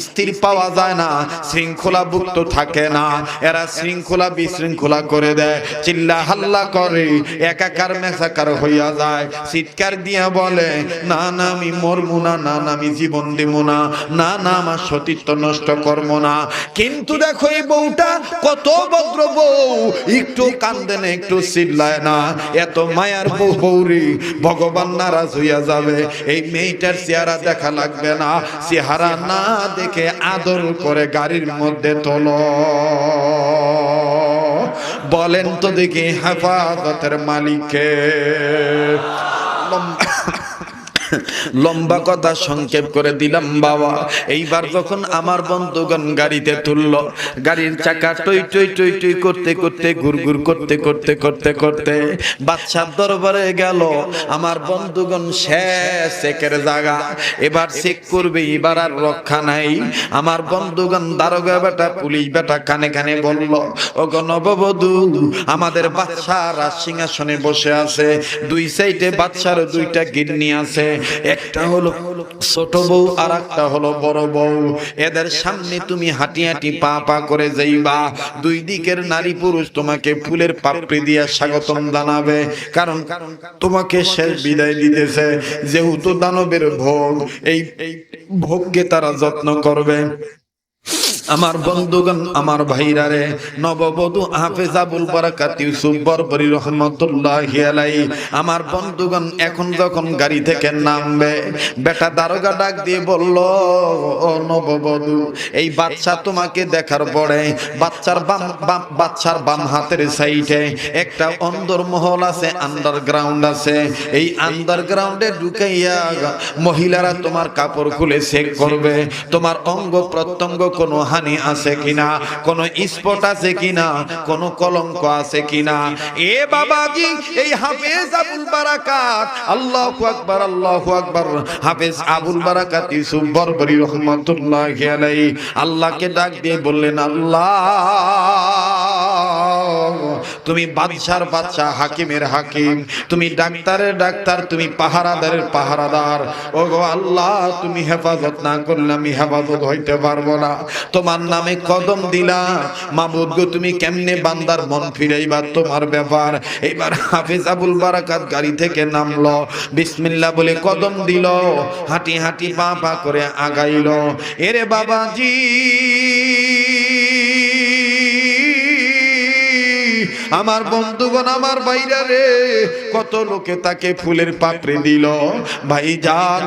Speaker 1: স্থির পাওয়া যায় না, শৃঙ্খলাভুক্ত থাকে না, এরা শৃঙ্খলা বিশৃঙ্খলা করে দেয়, চিল্লা হাল্লা করে, একাকার মেসাকার হইয়া যায়, চিৎকার দিয়া বলে, না না আমি মরবো না, না না আমি জীবন দেব না, না না আমার সতীত্ব নষ্ট করবো না। কিন্তু দেখো এই বউটা কত ভদ্র বউ, একটু কান্দে না, একটু চিল্লায় না, এত মায়ার বউরি, ভগবান নারাজ হইয়া যাবে। এই মেয়েটার চেহারা দেখা লাগবে না, চেহারা না দেখে আদর করে গাড়ির মধ্যে তোলো। বলেন তো দেখি হেফাজতের মালিককে। লম্বা কথা সংক্ষেপ করে দিলাম বাবা। এইবার যখন আমার বন্ধুগণ গাড়িতে তুললো, গাড়ির চাকা টই টই টই টই করতে করতে ঘুরঘুর করতে করতে করতে করতে বাদশার দরবারে গেল। আমার বন্ধুগণ শেষ চেকের জায়গা, এবার চেক করবে, এবার আর রক্ষা নাই। আমার বন্ধুগণ দারোগা বেটা, পুলিশ বেটা কানে কানে বলল, ওগো নববধূ, আমাদের বাদশারা সিংহাসনে বসে আছে, দুই সাইডে বাদশার দুইটা গিন্নি আছে, একটা হলো ছোট বউ আর একটা হলো বড় বউ। এদের সামনে তুমি হাঁটি হাঁটি পা পা করে যাইবা, দুই দিকের নারী পুরুষ তোমাকে ফুলের পাপড়ি দিয়ে স্বাগতম জানাবে, কারণ তোমাকে শেষ বিদায় দিতেছে। যেহেতু দানবের ভোগ, এই ভোগকে তারা যত্ন করবে। আমার বন্ধুগণ, আমার ভাইরা রে, নববধূ হাফেজ আবুল বারাকাত ইউসুফ বরবরী রহমাতুল্লাহি আলাইহি, আমার বন্ধুগণ এখন যখন গাড়ি থেকে নামবে, বেটা দারোগা ডাক দিয়ে বলল, ও নববধূ, এই বাচ্চা তোমাকে দেখার পরে বাচ্চার বাম হাতের সাইডে একটা অন্দরমহল আছে, আন্ডারগ্রাউন্ড আছে। এই আন্ডারগ্রাউন্ডে ঢুকাইয়া মহিলারা তোমার কাপড় খুলে চেক করবে, তোমার অঙ্গ প্রত্যঙ্গ কোনো হানি আছে কিনা, কোন স্পট আছে কিনা, কোন কলঙ্ক আছে কিনা। এ বাবাজি, এই হাফেজ আবুল বারাকাত, আল্লাহু আকবার আল্লাহু আকবার, হাফেজ আবুল বারাকাত ইউসুফ বরবরী রহমাতুল্লাহি আলাইহি আল্লাহকে ডাক দিয়ে বললেন, আল্লাহ, তুমি বাদশার বাদশা, হাকিমের হাকিম, তুমি ডাক্তারের ডাক্তার, তুমি পাহারাদারের পাহারাদার। ওগো আল্লাহ, তুমি হেফাজত না করলে আমি হেফাজত হইতে পারবো না। তোমার নামে কদম দিলা, মাবুদ গো, তুমি কেমনে বান্দার মন ফিরাইবা, তোমার ব্যাপার। এবার হাফেজ আবুল বারাকাত গাড়ি থেকে নামলো, বিসমিল্লাহ বলে কদম দিল, হাঁটি হাঁটি পা পা করে আগাইল। এরে বাবাজি, আমার বন্ধুগণ, আমার ভাইরা রে, কত লোকে তাকে ফুলের পাপড়ি দিল। ভাইজান,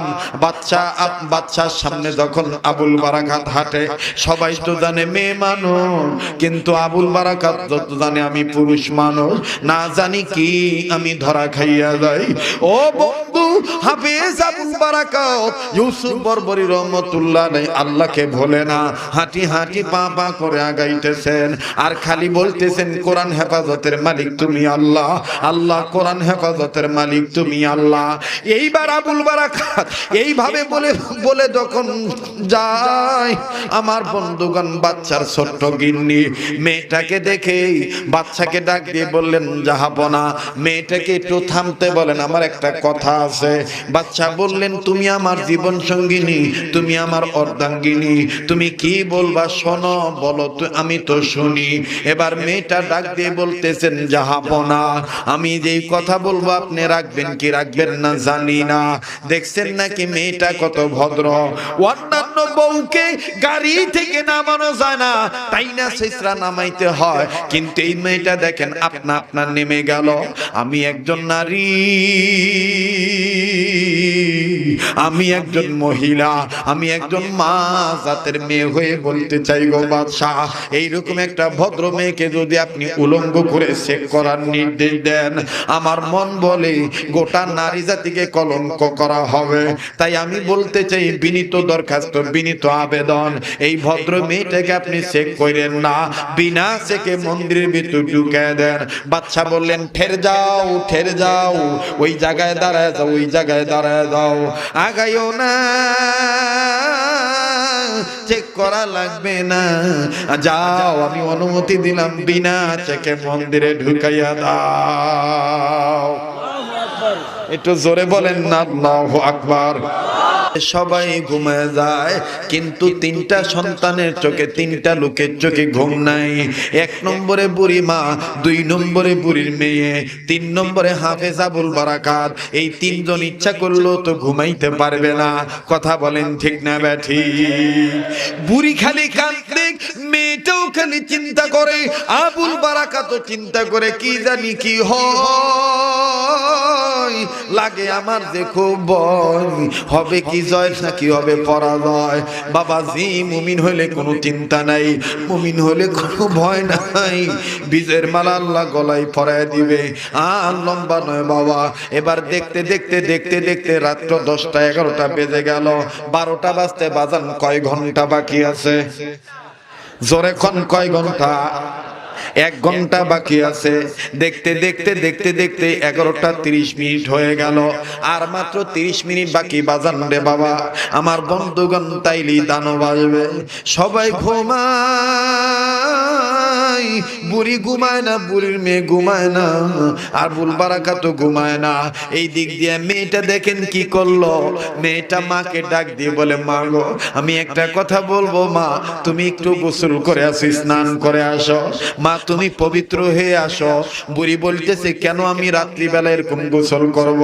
Speaker 1: বাচ্চার সামনে যখন আবুল বারাকাত হাঁটে, সবাই তো জানে মেয়ে মানুষ, কিন্তু আবুল বারাকাত যত জানে আমি পুরুষ মানুষ, না জানি কি আমি ধরা খাইয়া যাই। ও বন্ধু, হাফেজ আবুল বারাকাত ইউসুফ বরবরী রহমাতুল্লাহ আলাইহি আল্লাহকে ভোলে না, হাঁটি হাঁটি পা পা করে আগাইতেছেন, আর খালি বলতেছেন, কোরআন হেফাজতের মালিক তুমি আল্লাহ, আল্লাহ কোরআন হেফাজতের মালিক তুমি আল্লাহ। এইবার আবুল বারাকাত এইভাবে বলে বলে যখন যায়, আমার বন্ধুগণ, বাচ্চার ছোট্ট গিন্নি মেয়েটাকে দেখে বাচ্চাকে ডাক দিয়ে বললেন, জাহাপনা, মেয়েটাকে একটু থামতে বলেন, আমার একটা কথা আছে। বাচ্চা বললেন, তুমি আমার জীবন সঙ্গিনী, তুমি আমার অর্ধাঙ্গিনী, তুমি কি বলবা শোনো, বলো তো, আমি তো শুনি। এবার মেয়েটা ডাক দিয়ে বলতেছেন, জাহাপনা, আমি যেই কথা বলবো আপনি রাখবেন কি রাখবেন না জানি না। দেখছেন নাকি মেয়েটা কত ভদ্র, অন্যান্য বউকে গাড়ি থেকে নামানো যায় না, তাই না শেষরা নামাইতে হয়, কিন্তু এই মেয়েটা দেখেন আপনা আপনার নেমে গেল। আমি একজন নারী, আমি একজন মহিলা, আমি একজন মা জাতের মেয়ে হয়ে বলতে চাই গো বাদশাহ, এইরকম একটা ভদ্র মেয়েকে যদি আপনি উলঙ্গ করে চেক করার নির্দেশ দেন, আমার মন বলে গোটা নারী জাতিকে কলঙ্ক করা হবে। তাই আমি বলতে চাই, বিনীত দরখাস্ত, বিনীত আবেদন, এই ভদ্র মেয়েটাকে আপনি চেক করেন না, বিনা চেকে মন্দিরের ভিতর ঢুকে দেন। বাদশা বললেন, ঠের যাও, ঠের যাও, ওই জায়গায় দাঁড়ায় যাও, ওই জায়গায় দাঁড়ায় যাও, আগাইও না, চেক করা লাগবে না, যাও, আমি অনুমতি দিলাম, বিনা চেকে মন্দিরে ঢুকাইয়া দাও। একটু জোরে বলেন না, আল্লাহু আকবার। সবাই ঘুমায় যায়, কিন্তু তিনটা সন্তানের চোখে, তিনটা লোকের চোখে ঘুম নাই। এক নম্বরে বুড়ি মা, দুই নম্বরে বুড়ির মেয়ে, তিন নম্বরে হাফেজ আবুল বারাকাত। এই তিনজন ইচ্ছা করলেও তো ঘুমাইতে পারবে না। কথা বলেন ঠিক না ব্যাঠি? বুড়ি খালি কাঁদে, মেয়েটাও খালি চিন্তা করে, আবুল বারাকাতও চিন্তা করে, কি জানি কি হয়। লাগে আমার যে খুব ভয়, হবে কি জয় নাকি হবে পরাজয়। বাবাজি মুমিন হইলে কোনো চিন্তা নাই, মুমিন হইলে কোনো ভয় নাই, বিজয়ের মালা আল্লাহ গলায় পরায় দিবে। আর লম্বা নয় বাবা। এবার দেখতে দেখতে দেখতে দেখতে রাত্র 10টা 11টা বেজে গেল, 12টা বাজতে বাজান কয় ঘন্টা বাকি আছে? জোরে কোন কয় ঘন্টা? 1 ঘন্টা বাকি আছে। দেখতে দেখতে দেখতে দেখতে 11টা 30 মিনিট হয়ে গেল, আর মাত্র 30 মিনিট বাকি বাজান রে বাবা। আমার বন্ধুগণ তাইলি দানব আসবে, সবাই ঘুমায়, বুড়ি ঘুমায় না, বুড়ির মেয়ে ঘুমায় না, আর বুল বারাকাত ঘুমায় না। এই দিক দিয়ে মেয়েটা দেখেন কি করলো, মেয়েটা মাকে ডাক দিয়ে বলে, মা গো আমি একটা কথা বলবো মা, তুমি একটু গোসল করে আসো, স্নান করে আসো মা, তুমি পবিত্র হয়ে আসো। বুড়ি বলতেছে, কেন আমি রাত্রিবেলা এরকম গোসল করব?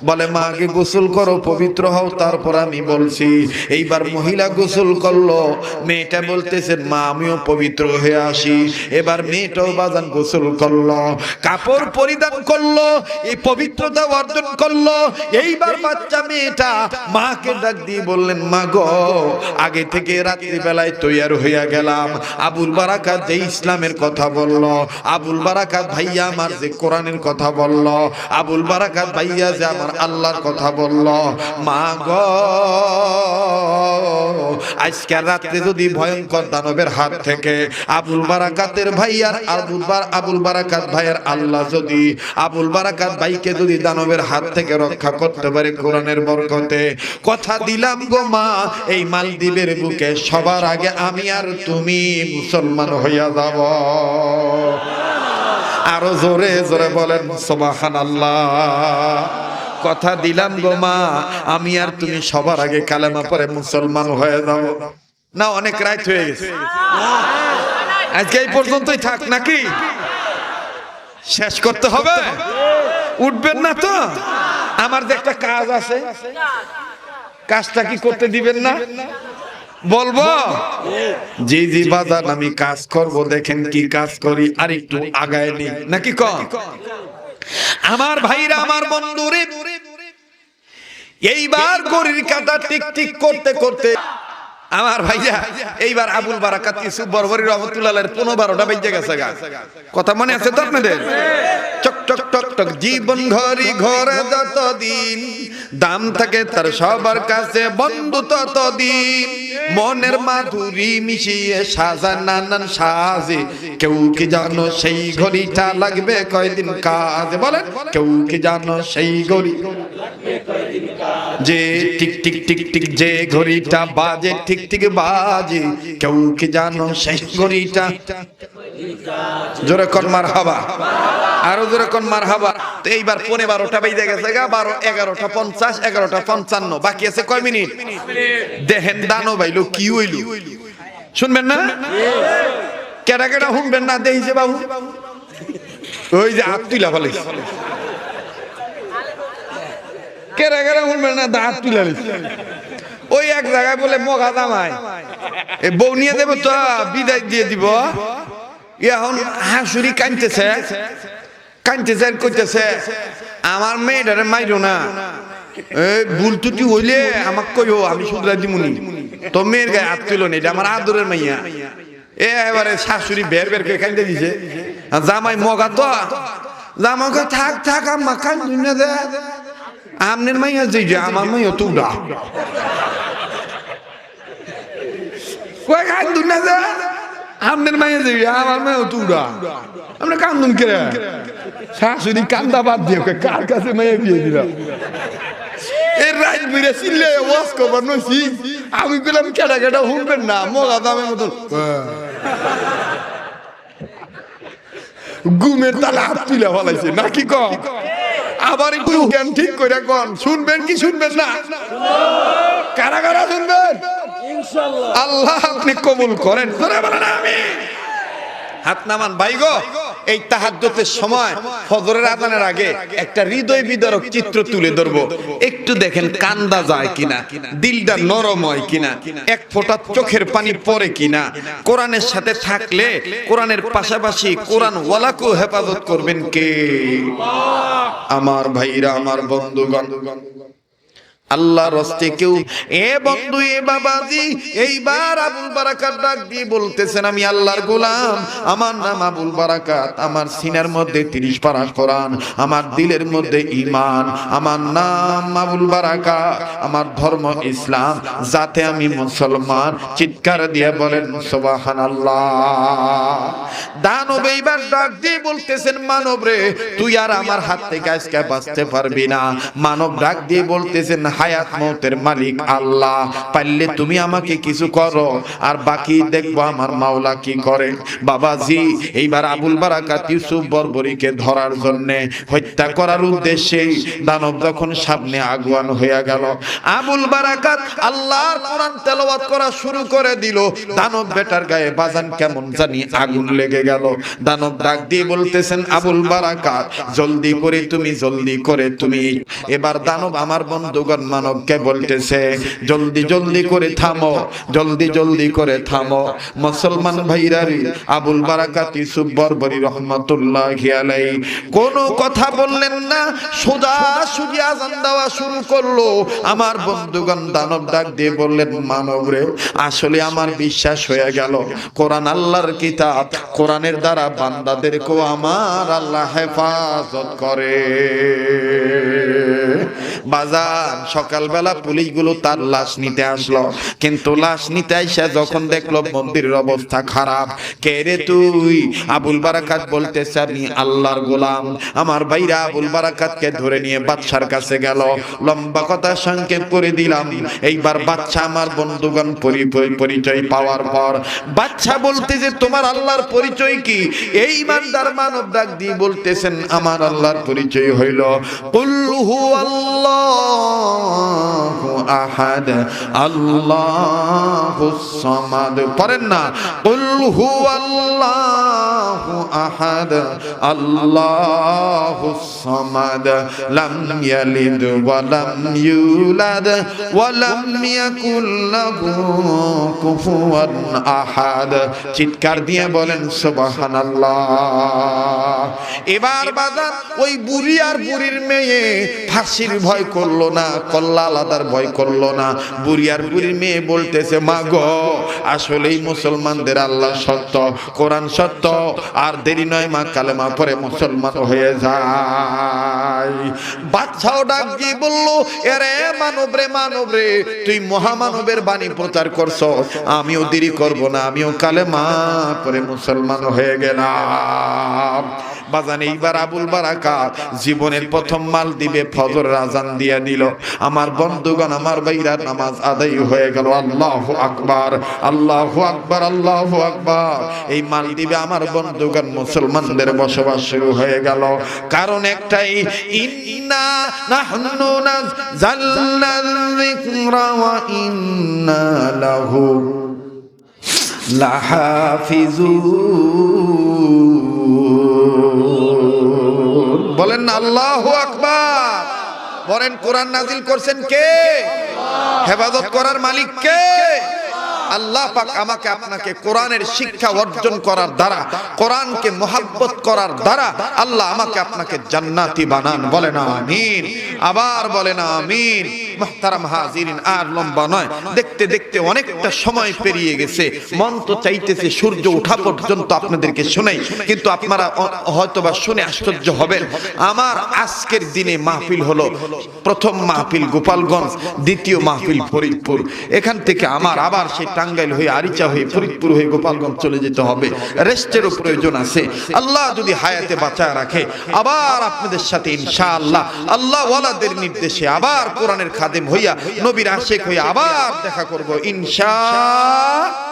Speaker 1: বলে, মা আগে গোসল করো, পবিত্র হও, তারপর আমি বলছি। এইবার মহিলা গোসল করলো, মেয়েটা বলতেছে, মা আমিও পবিত্র হয়ে আসি। এবার মেয়েটাও বাজান গোসল করলো, কাপড় পরিধান করলো, এই পবিত্রতা অর্জন করলো। এইবার বাচ্চা মেয়েটা মাকে ডাক দিয়ে বললেন, মা গো আগে থেকে রাত্রিবেলায় তৈয়ার হইয়া গেলাম। আবুল বারাকাত যে ইসলামের কথা বললো, আবুল বারাকাত ভাইয়া আমার যে কোরআনের কথা বললো, আবুল বারাকাত ভাইয়া যে আমার আল্লাহর কথা বললো, মা গো আজকের রাত্রে যদি ভয়ঙ্কর দানবের হাত থেকে আবুল বারাকাতের ভাইয়ার আবুল বারাকাত ভাইয়ের আল্লাহ যদি আবুল বারাকাত ভাইকে যদি দানবের হাত থেকে রক্ষা করতে পারে কোরআনের বরকতে, কথা দিলাম গো মা, এই মালদ্বীপের বুকে সবার আগে আমি আর তুমি মুসলমান হইয়া যাব। আরো জোরে জোরে বলেন সুবহানাল্লাহ। কথা দিলাম গো মা, আমি আর তুমি সবার আগে কালেমা পড়ে মুসলমান হয়ে যাব। না অনেক রাত হয়ে গেছে, আজকে এই পর্যন্তই থাক নাকি? শেষ করতে হবে? উঠবেন না তো? আমার যে একটা কাজ আছে, কাজটা কি করতে দিবেন না? বলবো জি জি বাজান আমি কাজ করব, দেখেন কি কাজ করি, আর একটু আগায় নি নাকি কম? আমার ভাইরা, আমার বন্ধুরে, এইবার ঘড়ির কাঁটা টিক টিক করতে করতে আমার ভাইয়া এইবার আবুল বারাকাত ইউসুফ বরবরী রহমাতুল্লাহ আলাইহির 15-12টা বেজে গেছে। কথা মনে আছে তো আপনাদের? চক চক টক টক জীবন ঘড়ি ঘরে যতদিন দাম থাকে তার সবার কাছে বন্ধু ততদিন, মনের মাধুরী মিশিয়ে সাজা নানান সাজে, কেউ কি জানো সেই ঘড়িটা লাগবে কয়দিন কাজে? বলেন কেউ কি জানো সেই ঘড়ি যে টিক টিক টিক টিক যে ঘড়িটা বাজে ঠিক ঠিক বাজে, কেউ কি জানো সেই ঘড়িটা? জোরে কোন মারহাবা, আরো জোরে কোন মারহাবা। তো এইবার 15-12টা বেজে গেছে গা, 12, 11টা 50, 11টা 55, বাকি আছে কয় মিনিট? দেখেন দানো ভাইলো কি হইল, শুনবেন না? কেডা কেডা শুনবেন না দেখিছে বাবু? ওই যে হাত তুলা ফেলেছে, কেডা কেডা শুনবেন না হাত তুলা ফেলেছে। ওই এক জায়গায় বলে মগা দামায় এই বউ নিয়ে দেবো তো বিদায় দিয়ে দিব, এখন হাসুরি কাঁদতেছে কাঁদতেছে আর কইতেছে, আমার মেয়েটারে মাইরো না, ভুল ত্রুটি হইলে আমাকে কইও, আমি শুধরাই দিমুনি। তো মেয়ের গায়ে হাত তুলো না, এটা আমার আদরের মাইয়া। এবারে শাশুড়ি বের বের করে কাঁদতে দিছে, জামাই মগা তো, জামাকে থাক থাক আম্মা কাঁদি না দে, আমনের মাইয়া যে আমার মাইয়া তুডা কয় কান্দুন না দে, আমনের মাইয়া যে আমার মাইয়া তুডা, আমরা কান্দুন কে? শাশুড়ি কান্দা বাদ দিয়ে কার কাছে মাইয়া বিয়ে দিলাম? এর রাত বিরে চিল্লে ওয়াজ করবার নইছি, আমি বললাম কেডা কেডা শুনবেন না, মগা দামের মতন ঘুমের তালে হাত তুলে ফলাইছে নাকি কম? আবার একটু জ্ঞান ঠিক করে কন, শুনবেন কি শুনবেন না? কারা কারা শুনবেন? আল্লাহ আপনি কবুল করেন। আমিন। হাত নামান ভাই গো, এই তাহাজ্জুদের সময় ফজরের আযানের আগে একটা হৃদয় বিদারক চিত্র তুলে ধরবো, একটু দেখেন কান্দা যায় কিনা, দিলটা নরম হয় কিনা, এক ফোঁটা চোখের পানি পড়ে কিনা। কোরআনের সাথে থাকলে কোরআনের পাশাপাশি কোরআন ওয়ালাকেও হেফাজত করবেন কে? আমার ভাইরা, আমার বন্ধুগণ, আল্লাহর রাস্তে কেউ এ বন্ধু এ বাবাজি, এইবার আবুল বারাকাত ডাক দিয়ে বলতেছেন, আমি আল্লাহর গোলাম, আমার নাম আবুল বারাকাত, আমার সিনার মধ্যে 30 পারা কোরআন, আমার দিলের মধ্যে ঈমান, আমার নাম আবুল বারাকাত, আমার ধর্ম ইসলাম, যাতে আমি মুসলমান। চিৎকার দিয়ে বলেন সুবহানাল্লাহ। দানব এইবার ডাক দিয়ে বলতেছেন, মানব রে, তুই আর আমার হাত থেকে আজকে বাঁচতে পারবি না। মানব ডাক দিয়ে বলতেছেন, হায়াত মওতের মালিক আল্লাহ, পারলে তুমি আমাকে কিছু করো, আর বাকি দেখবো আমার মাওলা কি করে। বাবাজি, এইবার আবুল বারাকাত ইউসুফ বরবরীকে ধরার জন্য, হত্যা করার উদ্দেশ্যে দানব যখন সামনে আগুয়ান হয়ে গেল, আবুল বারাকাত আল্লাহর কোরআন তেলাওয়াত করা শুরু করে দিল। দানব বেটার গায়ে বাজান কেমন জানি আগুন লেগে গেল। দানব ডাক দিয়ে বলতেছেন, আবুল বারাকাত, জলদি করে তুমি, জলদি করে তুমি। এবার দানব আমার বন্ধুগণ মানবকে বলতেছে, জলদি জলদি করে থামো, জলদি জলদি করে থামো। মুসলমান ভাইরা রে, আবুল বারাকাত ইউসুফ বরবরী রহমাতুল্লাহি আলাইহি কোনো কথা বললেন না, সোজা সুজি আযান দেওয়া শুরু করলো। আমার বন্ধুগণ দানব ডাক দিয়ে বললেন, মানব রে, আসলে আমার বিশ্বাস হয়ে গেল কোরআন আল্লাহর কিতাব, কোরআনের দ্বারা বান্দাদেরকেও আমার আল্লাহ হেফাজত করে। বাজার সকালবেলা পুলিশগুলো তার লাশ নিতে আসলো, কিন্তু লাশ নিতে আইসা যখন দেখলো মন্দিরের অবস্থা খারাপ, কে রে তুই? আবুল বারাকাত বলতেছে, আমি আল্লাহর গোলাম। আমার ভাইরা আবুল বারাকাতকে ধরে নিয়ে বাদশার কাছে গেল। লম্বা কথা সংক্ষেপ করে দিলাম। এইবার বাদশা আমার বন্ধুগণ পরিচয় পাওয়ার পর বাদশা বলতে যে, তোমার আল্লাহর পরিচয় কি? এই ইমানদার মানব ডাক দিয়ে বলতেছেন, আমার আল্লাহর পরিচয় হইল কুল হুয়াল্লাহু আহাদ আল্লাহুস সামাদ। পড়েন না, কুল হুয়াল্লাহু আহাদ আল্লাহুস সামাদ লাম ইয়ালিদ ওয়া লাম ইউলাদ ওয়া লাম ইয়াকুল লাহু কুফুয়ান আহাদ। চিৎকার দিয়ে বলেন সুবহানাল্লাহ। এবার বাজার ওই বুড়ি আর বুড়ির মেয়ে ফাঁসির ভয় করলো না, কল্লা আলাদার ভয় করলো না। বুড়ি আর বুড়ির মেয়ে বলতেছে, মা গো, আসলেই মুসলমানদের আল্লাহ সত্য, কোরআন সত্য, আর দেরি নয় মা, কালেমা পড়ে মুসলমান হয়ে যায়। বাদশাও ডাক দিয়ে বললো, এরে মানব রে, মানব রে, তুই মহামানবের বাণী প্রচার করছ, আমিও দেরি করব না, আমিও কালেমা পড়ে মুসলমান হয়ে গেলাম। বাজান এইবার আবুল বারাকাত জীবনের প্রথম মাল দিবে, ফজরের আযান দিয়ে দিল। আমার বন্ধুগণ, আমার ভাইরা, নামাজ আদায় হয়ে গেল। আল্লাহু আকবার, আল্লাহু আকবার, আল্লাহু আকবার। এই মাল দিবে আমার বন্ধুগণ, মুসলমানদের বসবাস শুরু হয়ে গেল। কারণ একটাই, ইন্না নাহনু নাযালনাল যিকরা ওয়া ইন্না লাহু লাহাফিজুন। বলেন না আল্লাহু আকবার। বলেন, কোরআন নাজিল করছেন কে? হেফাজত করার মালিক কে? আল্লাহ পাক আমাকে আপনাকে কোরআনের শিক্ষা অর্জন করার দ্বারা, কোরআনকে মুহাব্বত করার দ্বারা আল্লাহ আমাকে আপনাকে জান্নাতি বানান। বলেন আমিন। আবার বলেন আমিন। মুহতারাম হাজিরিন, আর লম্বা নয়, দেখতে দেখতে অনেকটা সময় পেরিয়ে গেছে। মন তো চাইতেছে সূর্য ওঠা পর্যন্ত আপনাদেরকে শোনাই, কিন্তু আপনারা হয়তোবা শুনে আশ্চর্য হবেন। আমার আজকের দিনে মাহফিল হলো, প্রথম মাহফিল গোপালগঞ্জ, দ্বিতীয় মাহফিল ফরিদপুর। এখান থেকে আমার আবার সেই টাঙ্গাইল হয়ে, আরিচা হয়ে, ফরিদপুর হয়ে গোপালগঞ্জ চলে যেতে হবে। রেস্টেরও প্রয়োজন আছে। আল্লাহ যদি হায়াতে বাঁচায় রাখে, আবার আপনাদের সাথে ইনশাআল্লাহ আল্লাহ ওয়ালাদের নির্দেশে আবার কোরআনের খাদেম হইয়া, নবীর আশিক হইয়া আবার দেখা করব ইনশাআল্লাহ।